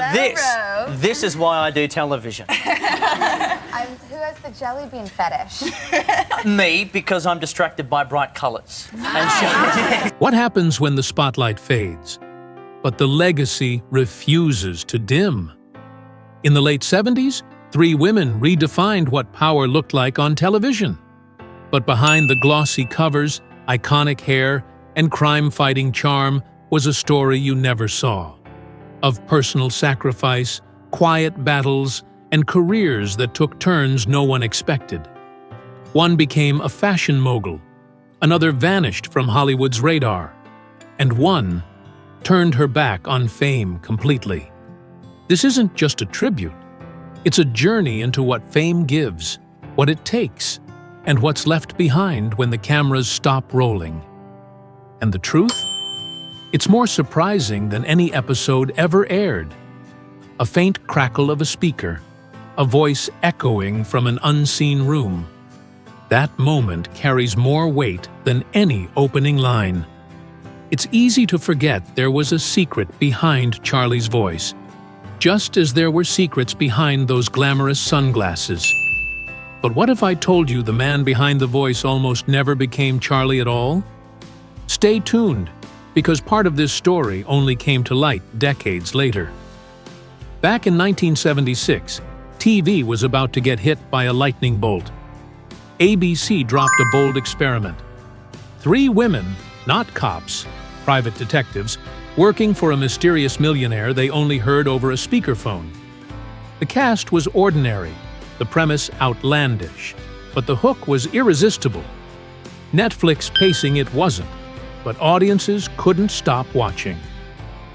Now this is why I do television. Who has the jelly bean fetish? Me, because I'm distracted by bright colours. What happens when the spotlight fades, but the legacy refuses to dim? In the late 70s, 3 women redefined what power looked like on television. But behind the glossy covers, iconic hair, and crime-fighting charm was a story you never saw. Of personal sacrifice, quiet battles, and careers that took turns no one expected. One became a fashion mogul, another vanished from Hollywood's radar, and one turned her back on fame completely. This isn't just a tribute. It's a journey into what fame gives, what it takes, and what's left behind when the cameras stop rolling. And the truth? It's more surprising than any episode ever aired. A faint crackle of a speaker, a voice echoing from an unseen room. That moment carries more weight than any opening line. It's easy to forget there was a secret behind Charlie's voice, just as there were secrets behind those glamorous sunglasses. But what if I told you the man behind the voice almost never became Charlie at all? Stay tuned, because part of this story only came to light decades later. Back in 1976, TV was about to get hit by a lightning bolt. ABC dropped a bold experiment. 3 women, not cops, private detectives, working for a mysterious millionaire they only heard over a speakerphone. The cast was ordinary, the premise outlandish, but the hook was irresistible. Netflix pacing it wasn't, but audiences couldn't stop watching.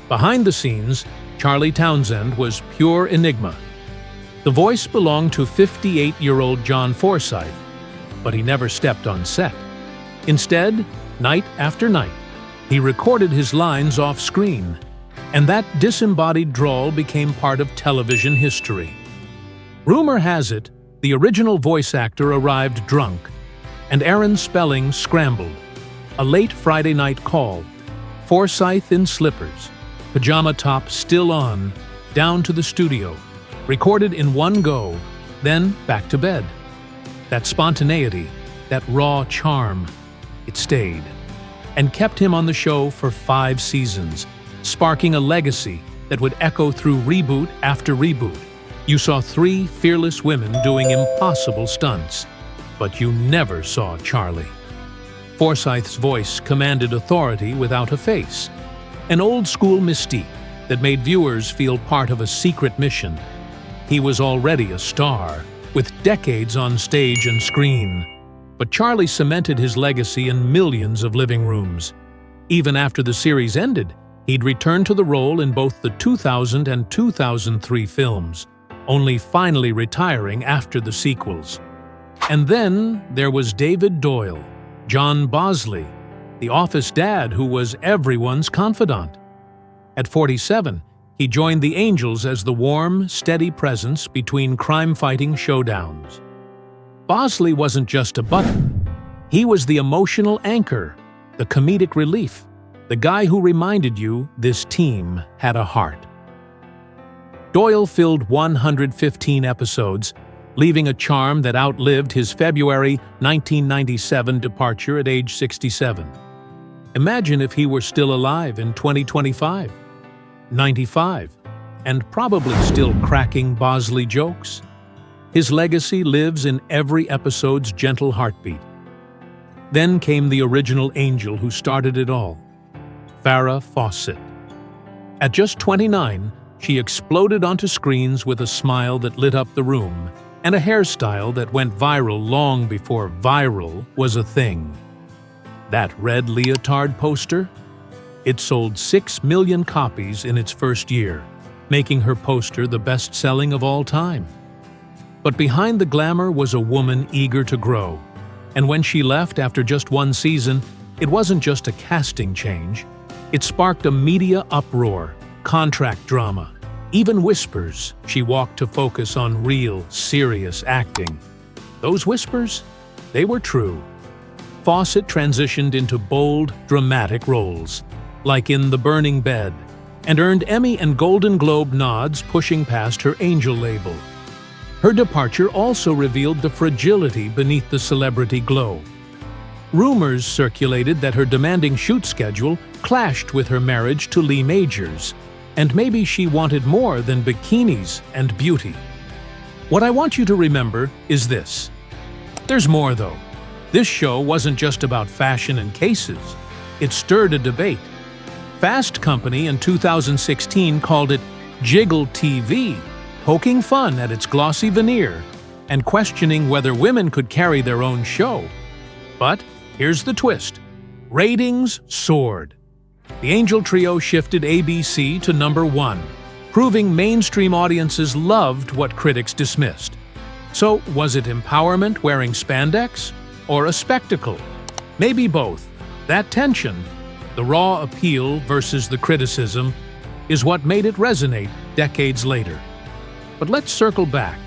Behind the scenes, Charlie Townsend was pure enigma. The voice belonged to 58-year-old John Forsythe, but he never stepped on set. Instead, night after night, he recorded his lines off-screen, and that disembodied drawl became part of television history. Rumor has it, the original voice actor arrived drunk, and Aaron Spelling scrambled. A late Friday night call, Forsythe in slippers, pajama top still on, down to the studio, recorded in one go, then back to bed. That spontaneity, that raw charm, it stayed, and kept him on the show for 5 seasons, sparking a legacy that would echo through reboot after reboot. You saw 3 fearless women doing impossible stunts, but you never saw Charlie. Forsythe's voice commanded authority without a face, an old-school mystique that made viewers feel part of a secret mission. He was already a star, with decades on stage and screen, but Charlie cemented his legacy in millions of living rooms. Even after the series ended, he'd return to the role in both the 2000 and 2003 films, only finally retiring after the sequels. And then there was David Doyle, John Bosley, the office dad who was everyone's confidant. At 47, he joined the Angels as the warm, steady presence between crime-fighting showdowns. Bosley wasn't just a button. He was the emotional anchor, the comedic relief, the guy who reminded you this team had a heart. Doyle filled 115 episodes, leaving a charm that outlived his February 1997 departure at age 67. Imagine if he were still alive in 2025, 95, and probably still cracking Bosley jokes. His legacy lives in every episode's gentle heartbeat. Then came the original angel who started it all, Farrah Fawcett. At just 29, she exploded onto screens with a smile that lit up the room, and a hairstyle that went viral long before viral was a thing. That red leotard poster? It sold 6 million copies in its first year, making her poster the best-selling of all time. But behind the glamour was a woman eager to grow, and when she left after just 1 season, it wasn't just a casting change. It sparked a media uproar, contract drama, even whispers she walked to focus on real, serious acting. Those whispers? They were true. Fawcett transitioned into bold, dramatic roles, like in The Burning Bed and earned Emmy and Golden Globe nods, pushing past her Angel label. Her departure also revealed the fragility beneath the celebrity glow. Rumors circulated that her demanding shoot schedule clashed with her marriage to Lee Majors, and maybe she wanted more than bikinis and beauty. What I want you to remember is this. There's more, though. This show wasn't just about fashion and cases. It stirred a debate. Fast Company in 2016 called it Jiggle TV, poking fun at its glossy veneer and questioning whether women could carry their own show. But here's the twist. Ratings soared. The Angel Trio shifted ABC to #1, proving mainstream audiences loved what critics dismissed. So, was it empowerment wearing spandex? Or a spectacle? Maybe both. That tension, the raw appeal versus the criticism, is what made it resonate decades later. But let's circle back.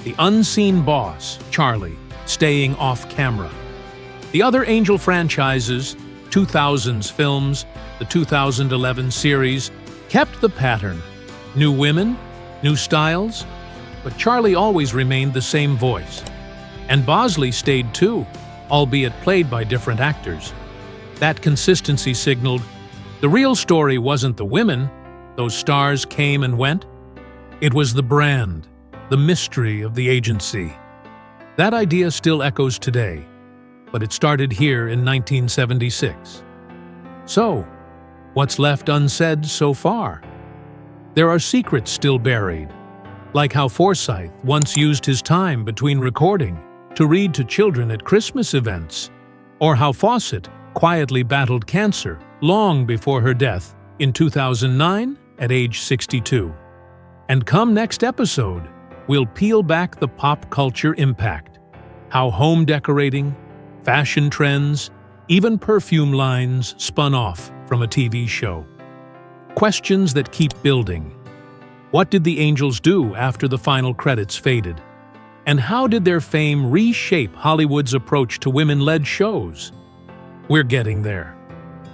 The unseen boss, Charlie, staying off camera. The other Angel franchises, 2000s films, the 2011 series, kept the pattern. New women, new styles, but Charlie always remained the same voice. And Bosley stayed too, albeit played by different actors. That consistency signaled the real story wasn't the women, those stars came and went. It was the brand, the mystery of the agency. That idea still echoes today, but it started here in 1976. So, what's left unsaid so far? There are secrets still buried, like how Forsythe once used his time between recording to read to children at Christmas events, or how Fawcett quietly battled cancer long before her death in 2009 at age 62. And come next episode, we'll peel back the pop culture impact, how home decorating, fashion trends, even perfume lines spun off from a TV show. Questions that keep building. What did the Angels do after the final credits faded? And how did their fame reshape Hollywood's approach to women-led shows? We're getting there.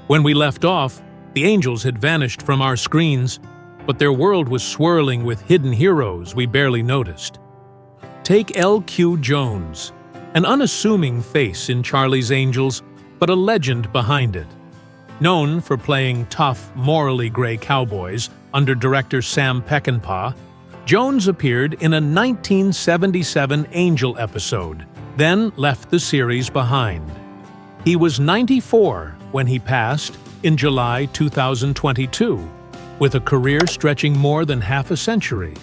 When we left off, the Angels had vanished from our screens, but their world was swirling with hidden heroes we barely noticed. Take L.Q. Jones, an unassuming face in Charlie's Angels, but a legend behind it. Known for playing tough, morally gray cowboys under director Sam Peckinpah, Jones appeared in a 1977 Angel episode, then left the series behind. He was 94 when he passed in July 2022, with a career stretching more than half a century.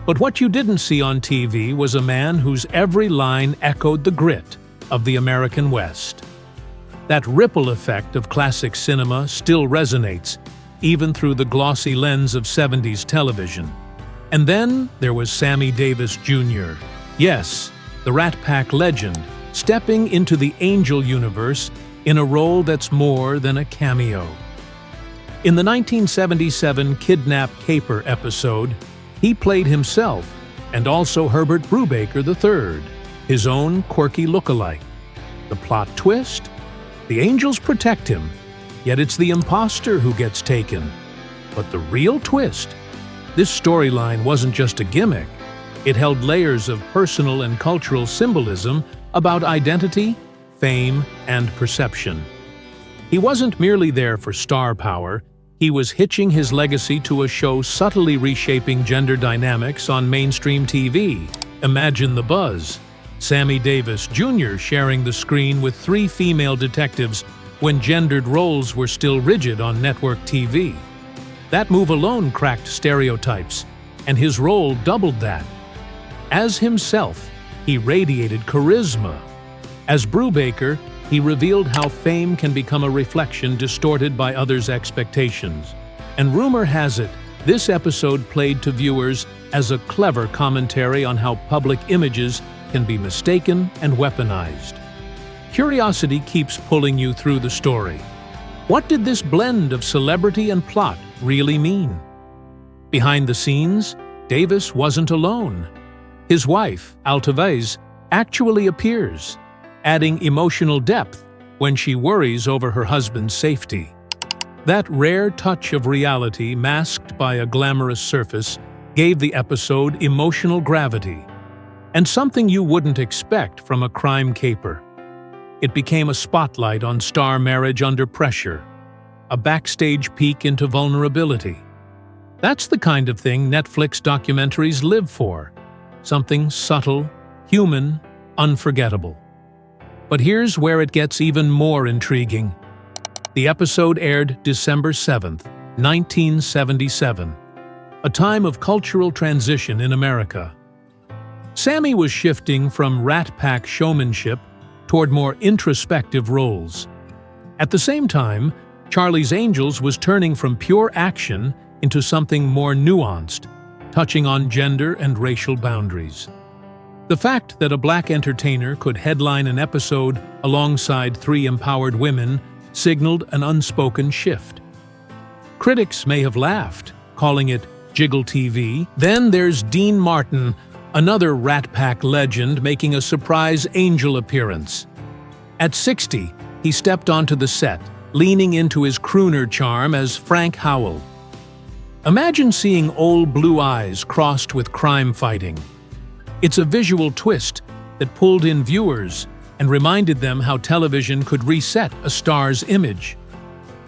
But what you didn't see on TV was a man whose every line echoed the grit of the American West. That ripple effect of classic cinema still resonates, even through the glossy lens of 70s television. And then there was Sammy Davis Jr. Yes, the Rat Pack legend, stepping into the Angel universe in a role that's more than a cameo. In the 1977 Kidnap Caper episode, he played himself and also Herbert Brubaker III, his own quirky lookalike. The plot twist? The Angels protect him, yet it's the imposter who gets taken. But the real twist? This storyline wasn't just a gimmick. It held layers of personal and cultural symbolism about identity, fame, and perception. He wasn't merely there for star power, he was hitching his legacy to a show subtly reshaping gender dynamics on mainstream TV. Imagine the buzz. Sammy Davis Jr. sharing the screen with 3 female detectives when gendered roles were still rigid on network TV. That move alone cracked stereotypes, and his role doubled that. As himself, he radiated charisma. As Brubaker, he revealed how fame can become a reflection distorted by others' expectations. And rumor has it, this episode played to viewers as a clever commentary on how public images can be mistaken and weaponized. Curiosity keeps pulling you through the story. What did this blend of celebrity and plot really mean? Behind the scenes, Davis wasn't alone. His wife, Altaviz, actually appears, adding emotional depth when she worries over her husband's safety. That rare touch of reality masked by a glamorous surface gave the episode emotional gravity, and something you wouldn't expect from a crime caper. It became a spotlight on star marriage under pressure, a backstage peek into vulnerability. That's the kind of thing Netflix documentaries live for, something subtle, human, unforgettable. But here's where it gets even more intriguing. The episode aired December 7th, 1977, a time of cultural transition in America. Sammy was shifting from Rat Pack showmanship toward more introspective roles. At the same time, Charlie's Angels was turning from pure action into something more nuanced, touching on gender and racial boundaries. The fact that a black entertainer could headline an episode alongside three empowered women signaled an unspoken shift. Critics may have laughed, calling it Jiggle TV. Then there's Dean Martin, another Rat Pack legend, making a surprise angel appearance. At 60, he stepped onto the set, leaning into his crooner charm as Frank Howell. Imagine seeing old blue eyes crossed with crime fighting. It's a visual twist that pulled in viewers and reminded them how television could reset a star's image.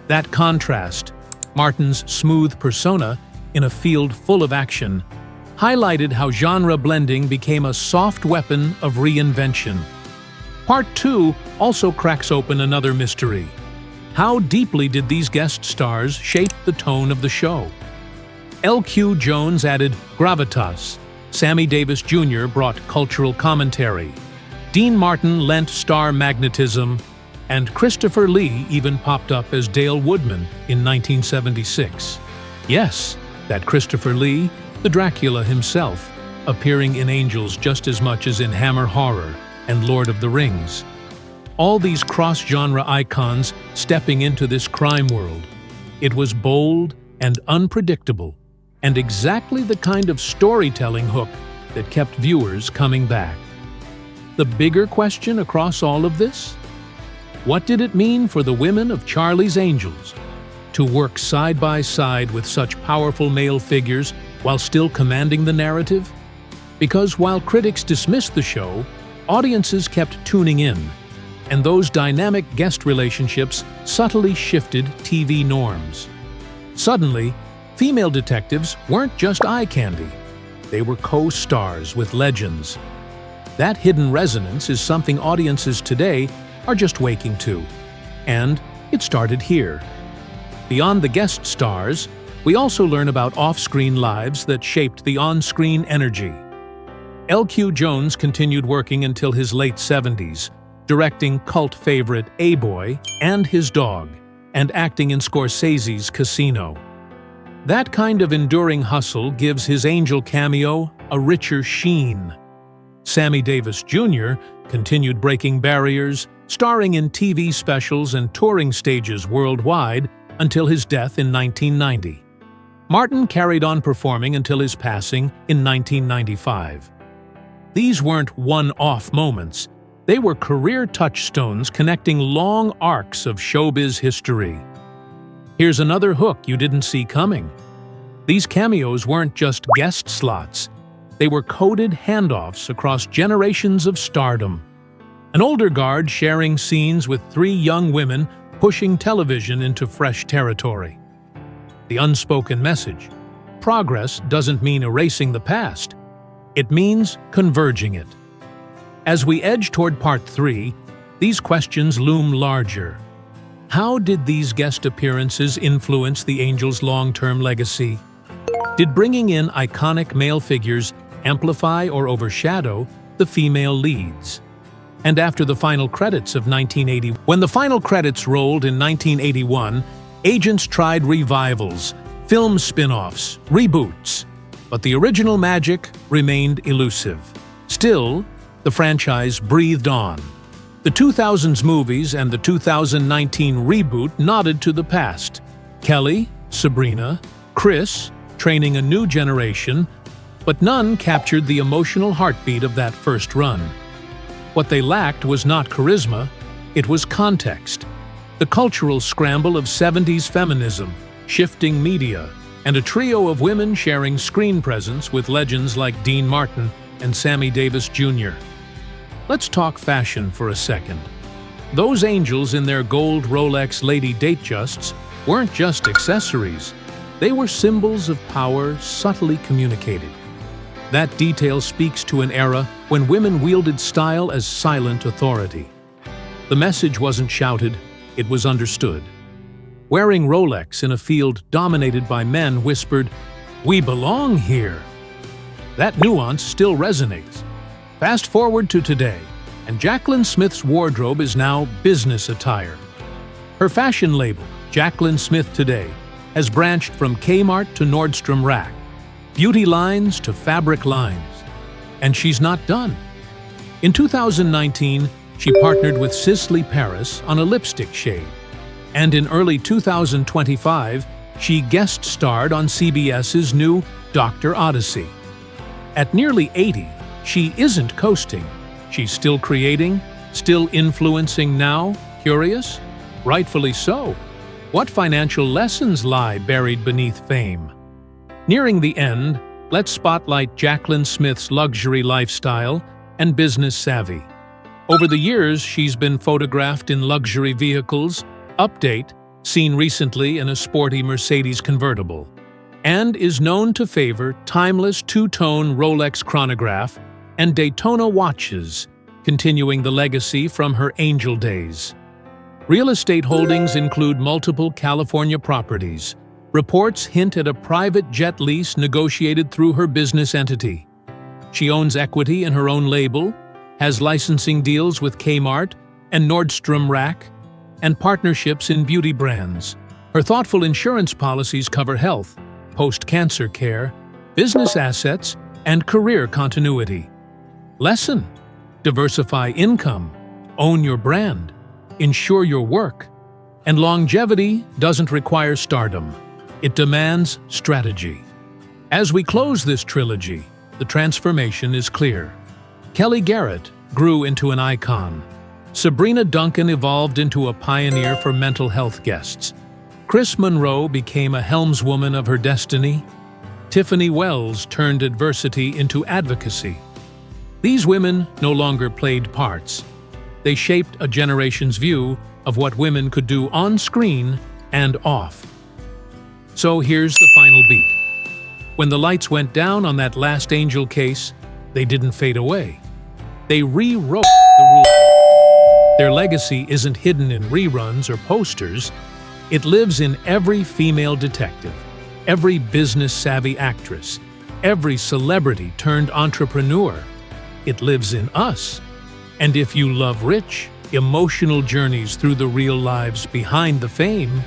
That contrast, Martin's smooth persona in a field full of action, highlighted how genre blending became a soft weapon of reinvention. Part 2 also cracks open another mystery. How deeply did these guest stars shape the tone of the show? L.Q. Jones added gravitas, Sammy Davis Jr. brought cultural commentary, Dean Martin lent star magnetism, and Christopher Lee even popped up as Dale Woodman in 1976. Yes, that Christopher Lee, the Dracula himself, appearing in Angels just as much as in Hammer Horror and Lord of the Rings. All these cross-genre icons stepping into this crime world. It was bold and unpredictable, and exactly the kind of storytelling hook that kept viewers coming back. The bigger question across all of this? What did it mean for the women of Charlie's Angels to work side by side with such powerful male figures while still commanding the narrative? Because while critics dismissed the show, audiences kept tuning in, and those dynamic guest relationships subtly shifted TV norms. Suddenly, female detectives weren't just eye candy. They were co-stars with legends. That hidden resonance is something audiences today are just waking to. And it started here. Beyond the guest stars, we also learn about off-screen lives that shaped the on-screen energy. L.Q. Jones continued working until his late 70s, directing cult favorite A-Boy and His Dog, and acting in Scorsese's Casino. That kind of enduring hustle gives his Angel cameo a richer sheen. Sammy Davis Jr. continued breaking barriers, starring in TV specials and touring stages worldwide until his death in 1990. Martin carried on performing until his passing in 1995. These weren't one-off moments. They were career touchstones connecting long arcs of showbiz history. Here's another hook you didn't see coming. These cameos weren't just guest slots. They were coded handoffs across generations of stardom. An older guard sharing scenes with three young women pushing television into fresh territory. The unspoken message: progress doesn't mean erasing the past. It means converging it. As we edge toward Part 3, these questions loom larger. How did these guest appearances influence the Angels' long-term legacy? Did bringing in iconic male figures amplify or overshadow the female leads? And after the final credits of 1980, when the final credits rolled in 1981, agents tried revivals, film spin-offs, reboots, but the original magic remained elusive. Still, the franchise breathed on. The 2000s movies and the 2019 reboot nodded to the past. Kelly, Sabrina, Chris, training a new generation, but none captured the emotional heartbeat of that first run. What they lacked was not charisma, it was context. The cultural scramble of 70s feminism, shifting media, and a trio of women sharing screen presence with legends like Dean Martin and Sammy Davis Jr. Let's talk fashion for a second. Those angels in their gold Rolex Lady Datejusts weren't just accessories. They were symbols of power subtly communicated. That detail speaks to an era when women wielded style as silent authority. The message wasn't shouted, it was understood. Wearing Rolex in a field dominated by men whispered, "We belong here." That nuance still resonates. Fast forward to today, and Jaclyn Smith's wardrobe is now business attire. Her fashion label, Jaclyn Smith Today, has branched from Kmart to Nordstrom Rack, beauty lines to fabric lines. And she's not done. In 2019, she partnered with Sisley Paris on a lipstick shade. And in early 2025, she guest-starred on CBS's new Dr. Odyssey. At nearly 80, she isn't coasting. She's still creating, still influencing now. Curious? Rightfully so. What financial lessons lie buried beneath fame? Nearing the end, let's spotlight Jaclyn Smith's luxury lifestyle and business savvy. Over the years, she's been photographed in luxury vehicles, update, seen recently in a sporty Mercedes convertible, and is known to favor timeless two-tone Rolex chronograph and Daytona watches, continuing the legacy from her angel days. Real estate holdings include multiple California properties. Reports hint at a private jet lease negotiated through her business entity. She owns equity in her own label, has licensing deals with Kmart and Nordstrom Rack, and partnerships in beauty brands. Her thoughtful insurance policies cover health, post-cancer care, business assets, and career continuity. Lesson: diversify income, own your brand, insure your work. And longevity doesn't require stardom. It demands strategy. As we close this trilogy, the transformation is clear. Kelly Garrett grew into an icon. Sabrina Duncan evolved into a pioneer for mental health guests. Chris Monroe became a helmswoman of her destiny. Tiffany Wells turned adversity into advocacy. These women no longer played parts. They shaped a generation's view of what women could do on screen and off. So here's the final beat. When the lights went down on that last angel case, they didn't fade away. They rewrote the rules. Their legacy isn't hidden in reruns or posters. It lives in every female detective, every business-savvy actress, every celebrity turned entrepreneur. It lives in us. And if you love rich, emotional journeys through the real lives behind the fame,